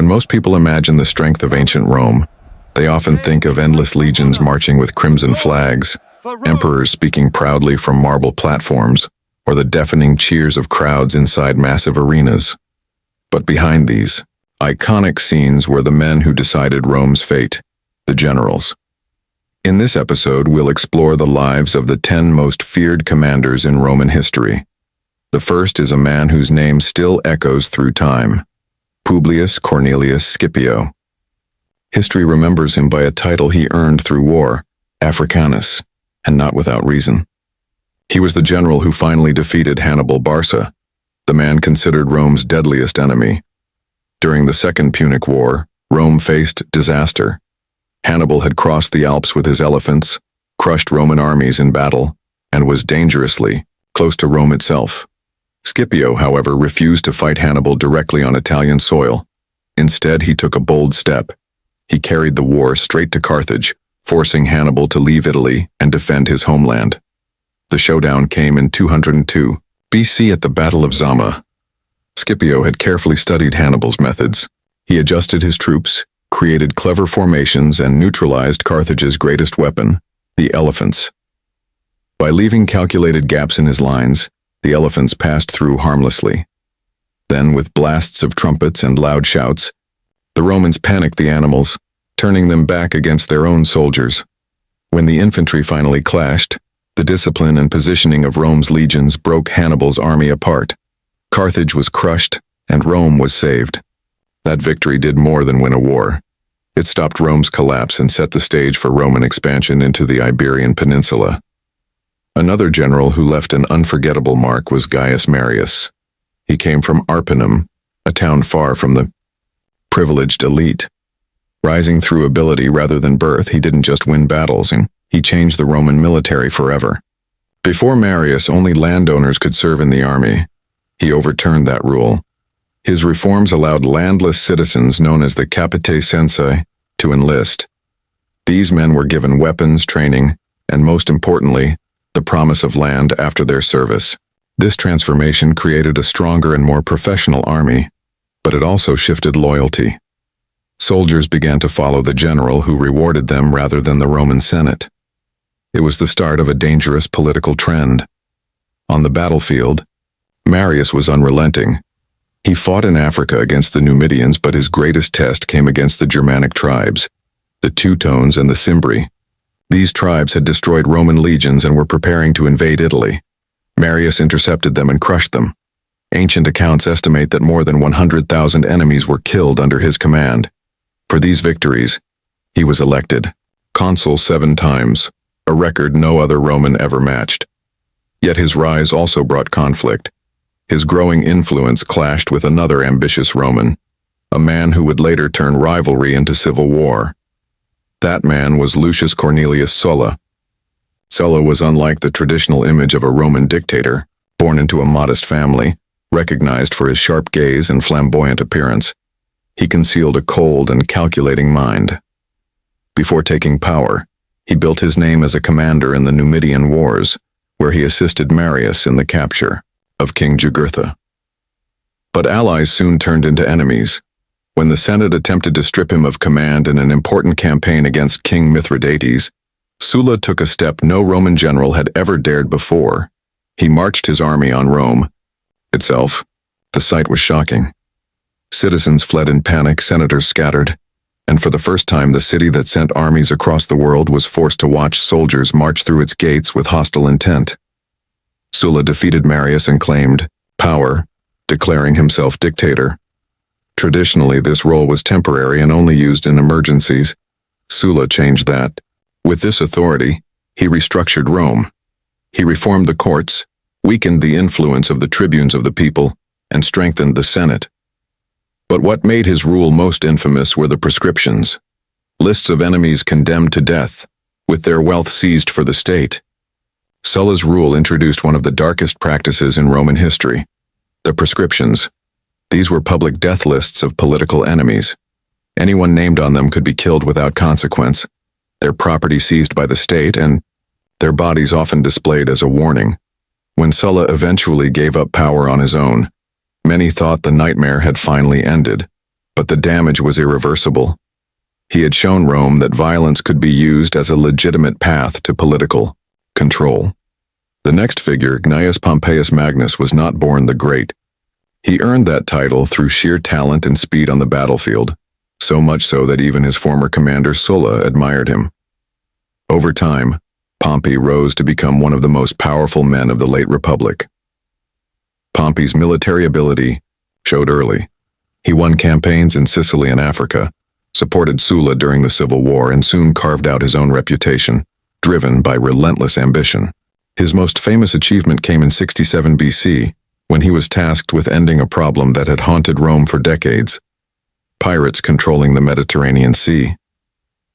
When most people imagine the strength of ancient Rome, they often think of endless legions marching with crimson flags, emperors speaking proudly from marble platforms, or the deafening cheers of crowds inside massive arenas. But behind these iconic scenes were the men who decided Rome's fate, the generals. In this episode, we'll explore the lives of the 10 most feared commanders in Roman history. The first is a man whose name still echoes through time, Publius Cornelius Scipio. History remembers him by a title he earned through war, Africanus, and not without reason. He was the general who finally defeated Hannibal Barca, the man considered Rome's deadliest enemy. During the Second Punic War, Rome faced disaster. Hannibal had crossed the Alps with his elephants, crushed Roman armies in battle, and was dangerously close to Rome itself. Scipio, however, refused to fight Hannibal directly on Italian soil. Instead, he took a bold step. He carried the war straight to Carthage, forcing Hannibal to leave Italy and defend his homeland. The showdown came in 202 BC at the Battle of Zama. Scipio had carefully studied Hannibal's methods. He adjusted his troops, created clever formations, and neutralized Carthage's greatest weapon, the elephants. By leaving calculated gaps in his lines, the elephants passed through harmlessly. Then, with blasts of trumpets and loud shouts, the Romans panicked the animals, turning them back against their own soldiers. When the infantry finally clashed, the discipline and positioning of Rome's legions broke Hannibal's army apart. Carthage was crushed, and Rome was saved. That victory did more than win a war. It stopped Rome's collapse and set the stage for Roman expansion into the Iberian Peninsula. Another general who left an unforgettable mark was Gaius Marius. He came from Arpinum, a town far from the privileged elite. Rising through ability rather than birth, he didn't just win battles, he changed the Roman military forever. Before Marius, only landowners could serve in the army. He overturned that rule. His reforms allowed landless citizens known as the capitae censae to enlist. These men were given weapons, training, and most importantly, the promise of land after their service. This transformation created a stronger and more professional army, but it also shifted loyalty. Soldiers began to follow the general who rewarded them rather than the Roman Senate. It was the start of a dangerous political trend. On the battlefield, Marius was unrelenting. He fought in Africa against the Numidians, but his greatest test came against the Germanic tribes, the Teutones and the Cimbri. These tribes had destroyed Roman legions and were preparing to invade Italy. Marius intercepted them and crushed them. Ancient accounts estimate that more than 100,000 enemies were killed under his command. For these victories, he was elected consul 7 times, a record no other Roman ever matched. Yet his rise also brought conflict. His growing influence clashed with another ambitious Roman, a man who would later turn rivalry into civil war. That man was Lucius Cornelius Sulla. Sulla was unlike the traditional image of a Roman dictator, born into a modest family, recognized for his sharp gaze and flamboyant appearance. He concealed a cold and calculating mind. Before taking power, he built his name as a commander in the Numidian Wars, where he assisted Marius in the capture of King Jugurtha. But allies soon turned into enemies. When the Senate attempted to strip him of command in an important campaign against King Mithridates, Sulla took a step no Roman general had ever dared before. He marched his army on Rome itself. The sight was shocking. Citizens fled in panic, senators scattered, and for the first time the city that sent armies across the world was forced to watch soldiers march through its gates with hostile intent. Sulla defeated Marius and claimed power, declaring himself dictator. Traditionally, this role was temporary and only used in emergencies. Sulla changed that. With this authority, he restructured Rome. He reformed the courts, weakened the influence of the tribunes of the people, and strengthened the Senate. But what made his rule most infamous were the proscriptions. Lists of enemies condemned to death, with their wealth seized for the state. Sulla's rule introduced one of the darkest practices in Roman history, the proscriptions. These were public death lists of political enemies. Anyone named on them could be killed without consequence, their property seized by the state, and their bodies often displayed as a warning. When Sulla eventually gave up power on his own, many thought the nightmare had finally ended. But the damage was irreversible. He had shown Rome that violence could be used as a legitimate path to political control. The next figure, Gnaeus Pompeius Magnus, was not born the Great. He earned that title through sheer talent and speed on the battlefield, so much so that even his former commander Sulla admired him. Over time, Pompey rose to become one of the most powerful men of the late Republic. Pompey's military ability showed early. He won campaigns in Sicily and Africa, supported Sulla during the Civil War, and soon carved out his own reputation, driven by relentless ambition. His most famous achievement came in 67 BC, when he was tasked with ending a problem that had haunted Rome for decades: pirates controlling the Mediterranean Sea.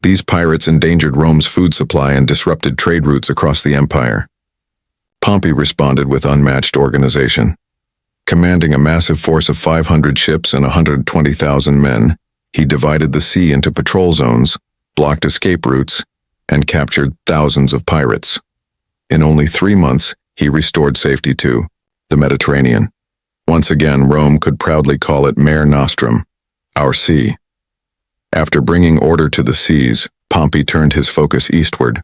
These pirates endangered Rome's food supply and disrupted trade routes across the empire. Pompey responded with unmatched organization. Commanding a massive force of 500 ships and 120,000 men, he divided the sea into patrol zones, blocked escape routes, and captured thousands of pirates. In only 3 months, he restored safety to the Mediterranean. Once again, Rome could proudly call it Mare Nostrum, our sea. After bringing order to the seas, Pompey turned his focus eastward.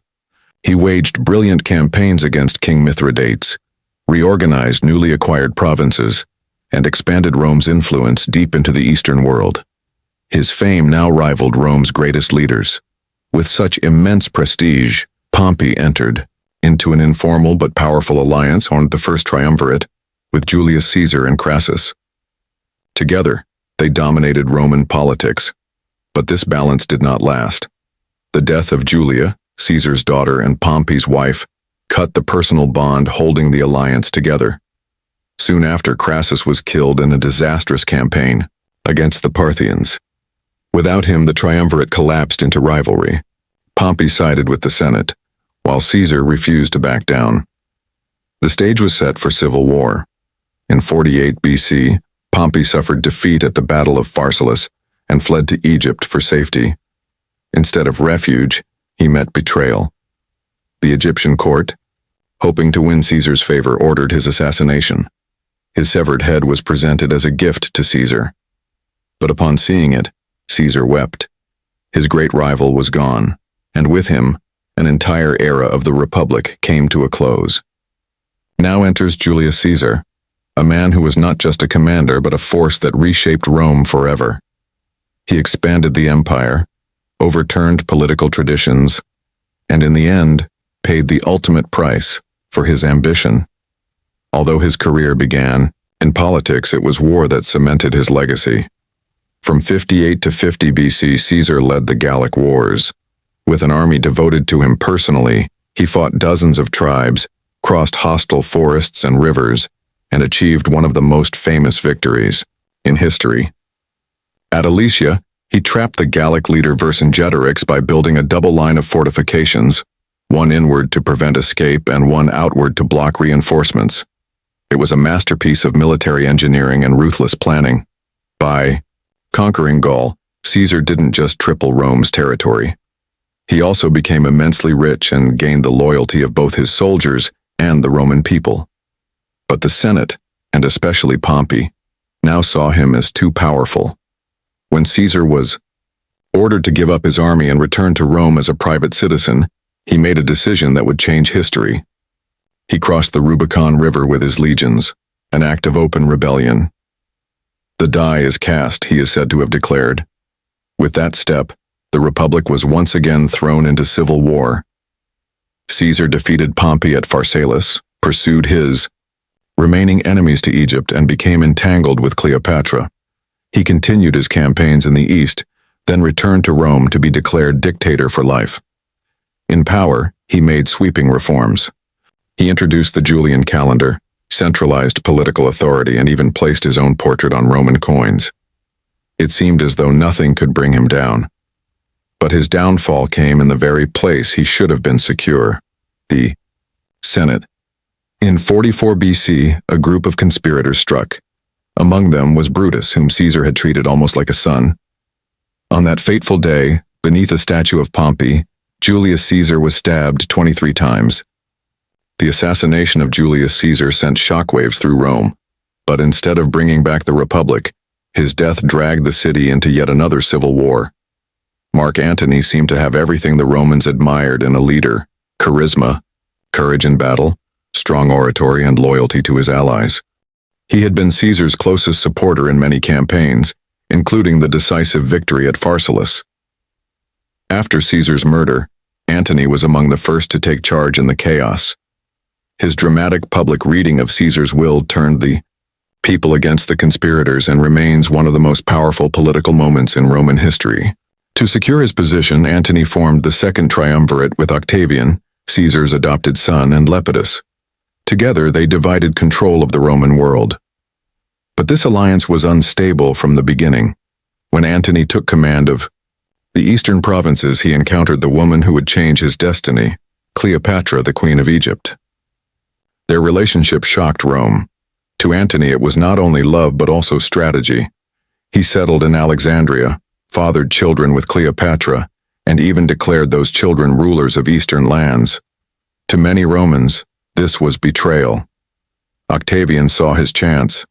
He waged brilliant campaigns against King Mithridates, reorganized newly acquired provinces, and expanded Rome's influence deep into the Eastern world. His fame now rivaled Rome's greatest leaders. With such immense prestige, Pompey entered into an informal but powerful alliance on the First Triumvirate with Julius Caesar and Crassus. Together, they dominated Roman politics, but this balance did not last. The death of Julia, Caesar's daughter and Pompey's wife, cut the personal bond holding the alliance together. Soon after, Crassus was killed in a disastrous campaign against the Parthians. Without him, the triumvirate collapsed into rivalry. Pompey sided with the Senate, while Caesar refused to back down. The stage was set for civil war. In 48 BC, Pompey suffered defeat at the Battle of Pharsalus and fled to Egypt for safety. Instead of refuge, he met betrayal. The Egyptian court, hoping to win Caesar's favor, ordered his assassination. His severed head was presented as a gift to Caesar. But upon seeing it, Caesar wept. His great rival was gone, and with him, an entire era of the Republic came to a close. Now enters Julius Caesar, a man who was not just a commander but a force that reshaped Rome forever. He expanded the empire, overturned political traditions, and in the end, paid the ultimate price for his ambition. Although his career began in politics, it was war that cemented his legacy. From 58 to 50 BC, Caesar led the Gallic Wars. With an army devoted to him personally, he fought dozens of tribes, crossed hostile forests and rivers, and achieved one of the most famous victories in history. At Alesia, he trapped the Gallic leader Vercingetorix by building a double line of fortifications, one inward to prevent escape and one outward to block reinforcements. It was a masterpiece of military engineering and ruthless planning. By conquering Gaul, Caesar didn't just triple Rome's territory. He also became immensely rich and gained the loyalty of both his soldiers and the Roman people. But the Senate, and especially Pompey, now saw him as too powerful. When Caesar was ordered to give up his army and return to Rome as a private citizen, he made a decision that would change history. He crossed the Rubicon River with his legions, an act of open rebellion. The die is cast, he is said to have declared. With that step, the Republic was once again thrown into civil war. Caesar defeated Pompey at Pharsalus, pursued his remaining enemies to Egypt, and became entangled with Cleopatra. He continued his campaigns in the east, then returned to Rome to be declared dictator for life. In power, he made sweeping reforms. He introduced the Julian calendar, centralized political authority, and even placed his own portrait on Roman coins. It seemed as though nothing could bring him down. But his downfall came in the very place he should have been secure: the Senate. In 44 BC, a group of conspirators struck. Among them was Brutus, whom Caesar had treated almost like a son. On that fateful day, beneath a statue of Pompey, Julius Caesar was stabbed 23 times. The assassination of Julius Caesar sent shockwaves through Rome, but instead of bringing back the Republic, His death dragged the city into yet another civil war. Mark Antony seemed to have everything the Romans admired in a leader: charisma, courage in battle, strong oratory, and loyalty to his allies. He had been Caesar's closest supporter in many campaigns, including the decisive victory at Pharsalus. After Caesar's murder, Antony was among the first to take charge in the chaos. His dramatic public reading of Caesar's will turned the people against the conspirators and remains one of the most powerful political moments in Roman history. To secure his position, Antony formed the Second Triumvirate with Octavian, Caesar's adopted son, and Lepidus. Together, they divided control of the Roman world. But this alliance was unstable from the beginning. When Antony took command of the eastern provinces, he encountered the woman who would change his destiny, Cleopatra, the Queen of Egypt. Their relationship shocked Rome. To Antony, it was not only love but also strategy. He settled in Alexandria, fathered children with Cleopatra, and even declared those children rulers of eastern lands. To many Romans, this was betrayal. Octavian saw his chance.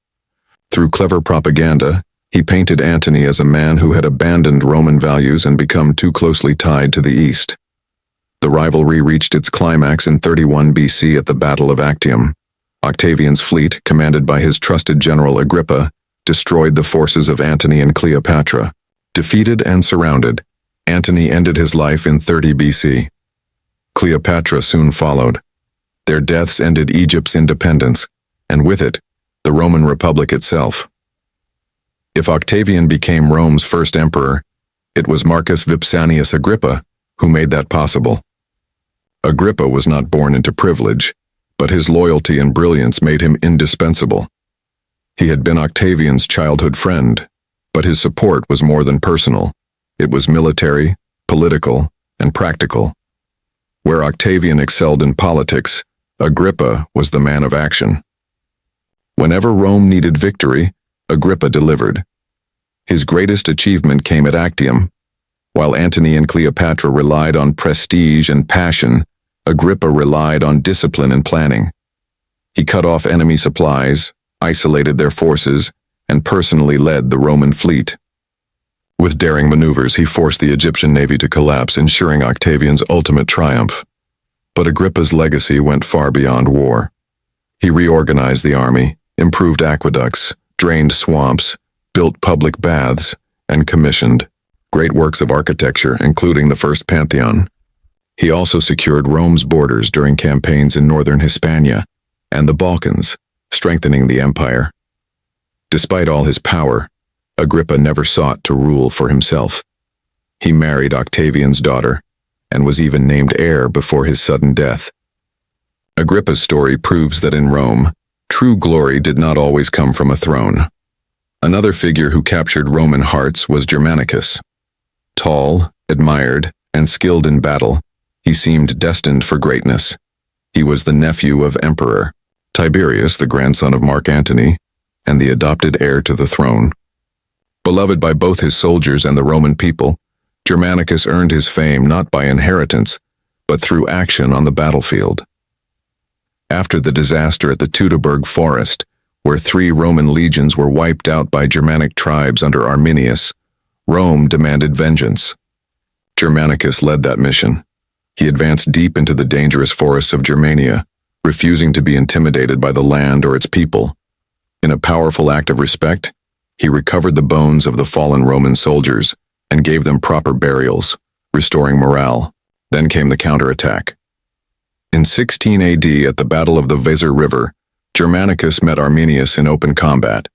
Through clever propaganda, he painted Antony as a man who had abandoned Roman values and become too closely tied to the East. The rivalry reached its climax in 31 BC at the Battle of Actium. Octavian's fleet, commanded by his trusted general Agrippa, destroyed the forces of Antony and Cleopatra. Defeated and surrounded, Antony ended his life in 30 BC. Cleopatra soon followed. Their deaths ended Egypt's independence, and with it, the Roman Republic itself. If Octavian became Rome's first emperor, it was Marcus Vipsanius Agrippa who made that possible. Agrippa was not born into privilege, but his loyalty and brilliance made him indispensable. He had been Octavian's childhood friend, but his support was more than personal. It was military, political, and practical. Where Octavian excelled in politics, Agrippa was the man of action. Whenever Rome needed victory, Agrippa delivered. His greatest achievement came at Actium. While Antony and Cleopatra relied on prestige and passion, Agrippa relied on discipline and planning. He cut off enemy supplies, isolated their forces, and personally led the Roman fleet. With daring maneuvers, he forced the Egyptian navy to collapse, ensuring Octavian's ultimate triumph. But Agrippa's legacy went far beyond war. He reorganized the army, improved aqueducts, drained swamps, built public baths, and commissioned great works of architecture, including the first Pantheon. He also secured Rome's borders during campaigns in northern Hispania and the Balkans, strengthening the empire. Despite all his power, Agrippa never sought to rule for himself. He married Octavian's daughter, and was even named heir before his sudden death. Agrippa's story proves that in Rome, true glory did not always come from a throne. Another figure who captured Roman hearts was Germanicus. Tall, admired, and skilled in battle, he seemed destined for greatness. He was the nephew of Emperor Tiberius, the grandson of Mark Antony, and the adopted heir to the throne. Beloved by both his soldiers and the Roman people, Germanicus earned his fame not by inheritance, but through action on the battlefield. After the disaster at the Teutoburg forest, where 3 Roman legions were wiped out by Germanic tribes under Arminius, Rome demanded vengeance. Germanicus led that mission. He advanced deep into the dangerous forests of Germania, refusing to be intimidated by the land or its people. In a powerful act of respect, he recovered the bones of the fallen Roman soldiers and gave them proper burials, restoring morale. Then came the counterattack. In 16 AD, at the Battle of the Weser River, Germanicus met Arminius in open combat.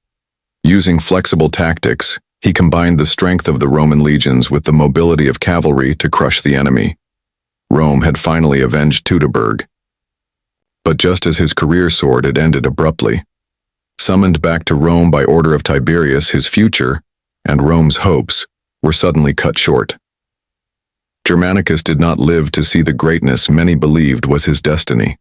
Using flexible tactics, he combined the strength of the Roman legions with the mobility of cavalry to crush the enemy. Rome had finally avenged Teutoburg. But just as his career soared, it ended abruptly. Summoned back to Rome by order of Tiberius, his future, and Rome's hopes, were suddenly cut short. Germanicus did not live to see the greatness many believed was his destiny.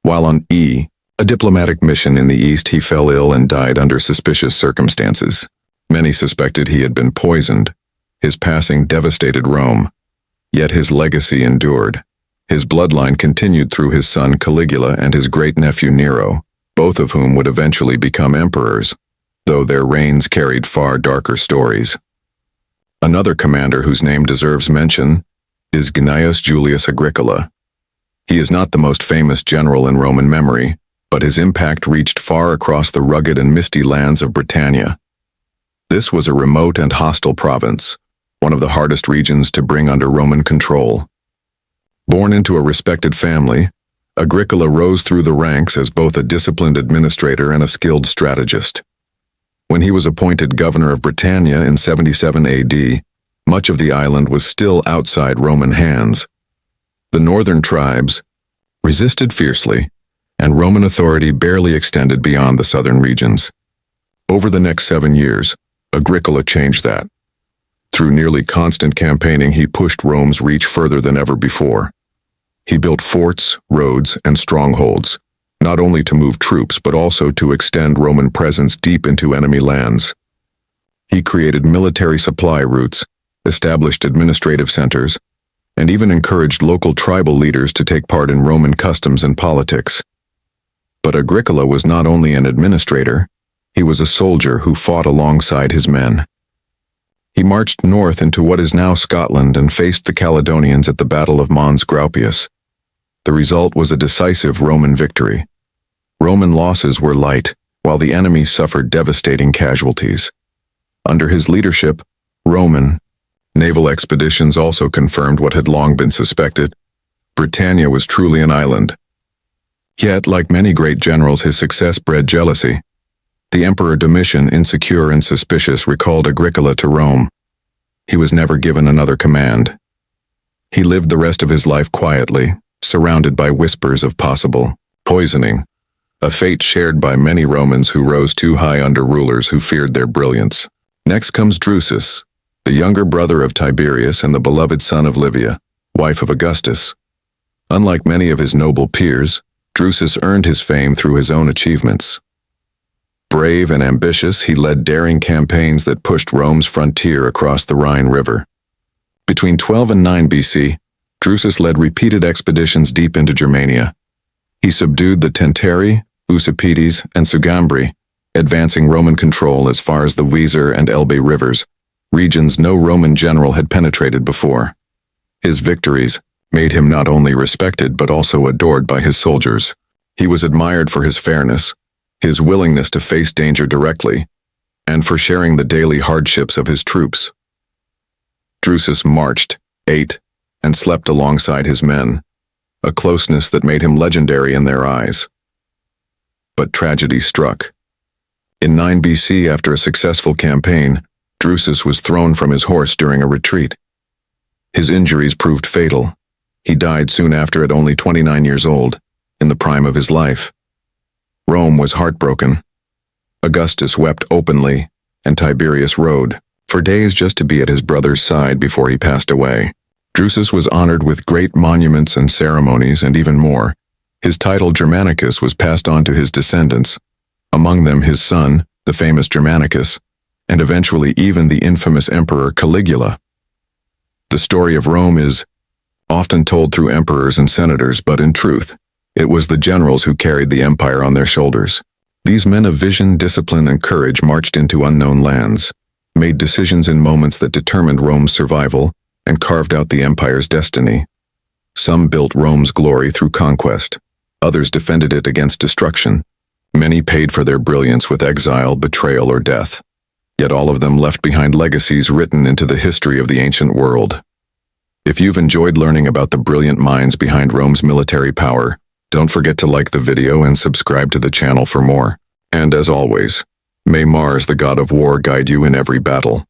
While on a diplomatic mission in the East, he fell ill and died under suspicious circumstances. Many suspected he had been poisoned. His passing devastated Rome, yet his legacy endured. His bloodline continued through his son Caligula and his great-nephew Nero, both of whom would eventually become emperors. though their reigns carried far darker stories. Another commander whose name deserves mention is Gnaeus Julius Agricola. He is not the most famous general in Roman memory, but his impact reached far across the rugged and misty lands of Britannia. This was a remote and hostile province, one of the hardest regions to bring under Roman control. Born into a respected family, Agricola rose through the ranks as both a disciplined administrator and a skilled strategist. When he was appointed governor of Britannia in 77 AD, much of the island was still outside Roman hands. The northern tribes resisted fiercely, and Roman authority barely extended beyond the southern regions. Over the next 7 years, Agricola changed that. Through nearly constant campaigning, he pushed Rome's reach further than ever before. He built forts, roads, and strongholds, not only to move troops but also to extend Roman presence deep into enemy lands. He created military supply routes, established administrative centers, and even encouraged local tribal leaders to take part in Roman customs and politics. But Agricola was not only an administrator, he was a soldier who fought alongside his men. He marched north into what is now Scotland and faced the Caledonians at the Battle of Mons Graupius. The result was a decisive Roman victory. Roman losses were light, while the enemy suffered devastating casualties. Under his leadership, Roman naval expeditions also confirmed what had long been suspected. Britannia was truly an island. Yet, like many great generals, his success bred jealousy. The Emperor Domitian, insecure and suspicious, recalled Agricola to Rome. He was never given another command. He lived the rest of his life quietly, surrounded by whispers of possible poisoning, a fate shared by many Romans who rose too high under rulers who feared their brilliance. Next comes Drusus, the younger brother of Tiberius and the beloved son of Livia, wife of Augustus. Unlike many of his noble peers, Drusus earned his fame through his own achievements. Brave and ambitious, he led daring campaigns that pushed Rome's frontier across the Rhine River. Between 12 and 9 BC, Drusus led repeated expeditions deep into Germania. He subdued the Tenteri, Usipetes, and Sugambri, advancing Roman control as far as the Weser and Elbe rivers, regions no Roman general had penetrated before. His victories made him not only respected but also adored by his soldiers. He was admired for his fairness, his willingness to face danger directly, and for sharing the daily hardships of his troops. Drusus marched, ate, and slept alongside his men, a closeness that made him legendary in their eyes. But tragedy struck. In 9 BC, after a successful campaign, Drusus was thrown from his horse during a retreat. His injuries proved fatal. He died soon after at only 29 years old, in the prime of his life. Rome was heartbroken. Augustus wept openly, and Tiberius rode for days just to be at his brother's side before he passed away. Drusus was honored with great monuments and ceremonies, and even more. His title Germanicus was passed on to his descendants, among them his son, the famous Germanicus, and eventually even the infamous Emperor Caligula. The story of Rome is often told through emperors and senators, but in truth, it was the generals who carried the empire on their shoulders. These men of vision, discipline, and courage marched into unknown lands, made decisions in moments that determined Rome's survival, and carved out the empire's destiny. Some built Rome's glory through conquest. Others defended it against destruction. Many paid for their brilliance with exile, betrayal, or death. Yet all of them left behind legacies written into the history of the ancient world. If you've enjoyed learning about the brilliant minds behind Rome's military power, don't forget to like the video and subscribe to the channel for more. And as always, may Mars, the god of war, guide you in every battle.